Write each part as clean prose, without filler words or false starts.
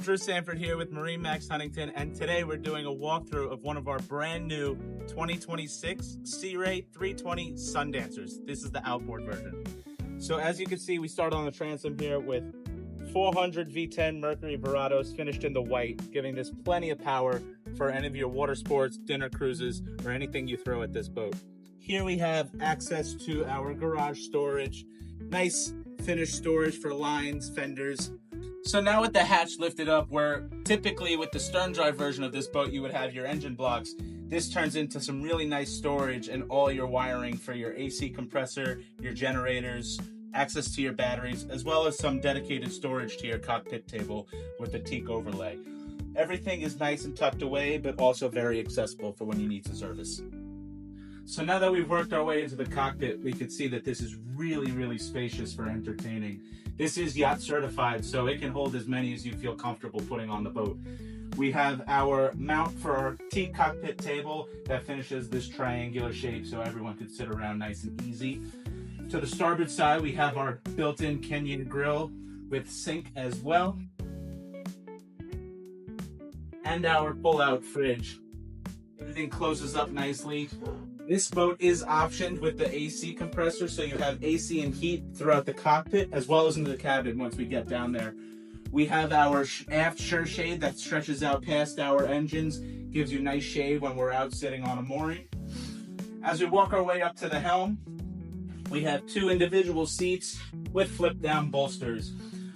Drew Sanford here with MarineMax Huntington, and today we're doing a walkthrough of one of our brand new 2026 Sea Ray 320 Sundancers. This is the outboard version. So as you can see, we start on the transom here with 400 V10 Mercury Verados finished in the white, giving this plenty of power for any of your water sports, dinner cruises, or anything you throw at this boat. Here we have access to our garage storage, nice finished storage for lines, fenders. So now with the hatch lifted up, where typically with the stern drive version of this boat you would have your engine blocks, this turns into some really nice storage and all your wiring for your AC compressor, your generators, access to your batteries, as well as some dedicated storage to your cockpit table with a teak overlay. Everything is nice and tucked away, but also very accessible for when you need to service. So now that we've worked our way into the cockpit, we can see that this is really spacious for entertaining. This is yacht certified, so it can hold as many as you feel comfortable putting on the boat. We have our mount for our teak cockpit table that finishes this triangular shape so everyone can sit around nice and easy. To the starboard side, we have our built-in Kenyan grill with sink as well, and our pull-out fridge. Everything closes up nicely. This boat is optioned with the AC compressor, so you have AC and heat throughout the cockpit as well as into the cabin once we get down there. We have our aft sure shade that stretches out past our engines, gives you nice shade when we're out sitting on a mooring. As we walk our way up to the helm, we have two individual seats with flip down bolsters.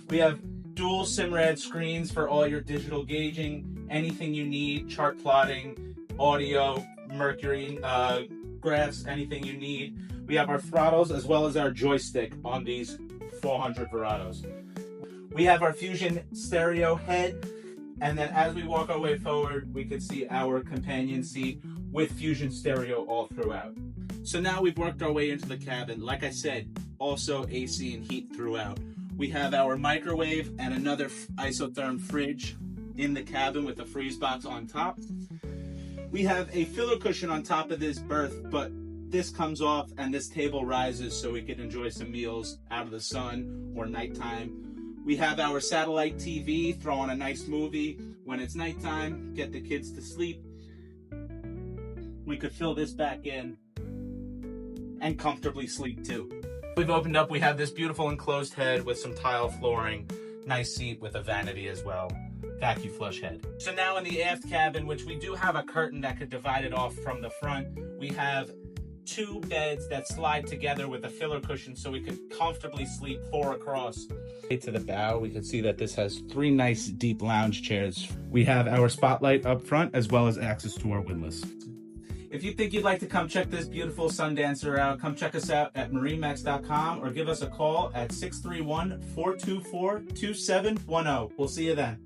We have dual SIMRAD screens for all your digital gauging, anything you need, chart plotting, audio, mercury, graphs, anything you need. We have our throttles as well as our joystick on these 400 Verados. We have our Fusion stereo head, and then as we walk our way forward, we can see our companion seat with Fusion stereo all throughout. So now we've worked our way into the cabin. Like I said, also AC and heat throughout. We have our microwave and another isotherm fridge in the cabin with a freeze box on top. We have a filler cushion on top of this berth, but this comes off and this table rises so we can enjoy some meals out of the sun or nighttime. We have our satellite TV, throw on a nice movie when it's nighttime, get the kids to sleep. We could fill this back in and comfortably sleep too. We've opened up, we have this beautiful enclosed head with some tile flooring, nice seat with a vanity as well. Vacuum flush head. So now in the aft cabin, which we do have a curtain that could divide it off from the front, we have two beds that slide together with a filler cushion so we could comfortably sleep 4 across. To the bow, we can see that this has 3 nice deep lounge chairs. We have our spotlight up front as well as access to our windlass. If you think you'd like to come check this beautiful Sundancer out, come check us out at MarineMax.com or give us a call at 631-424-2710. We'll see you then.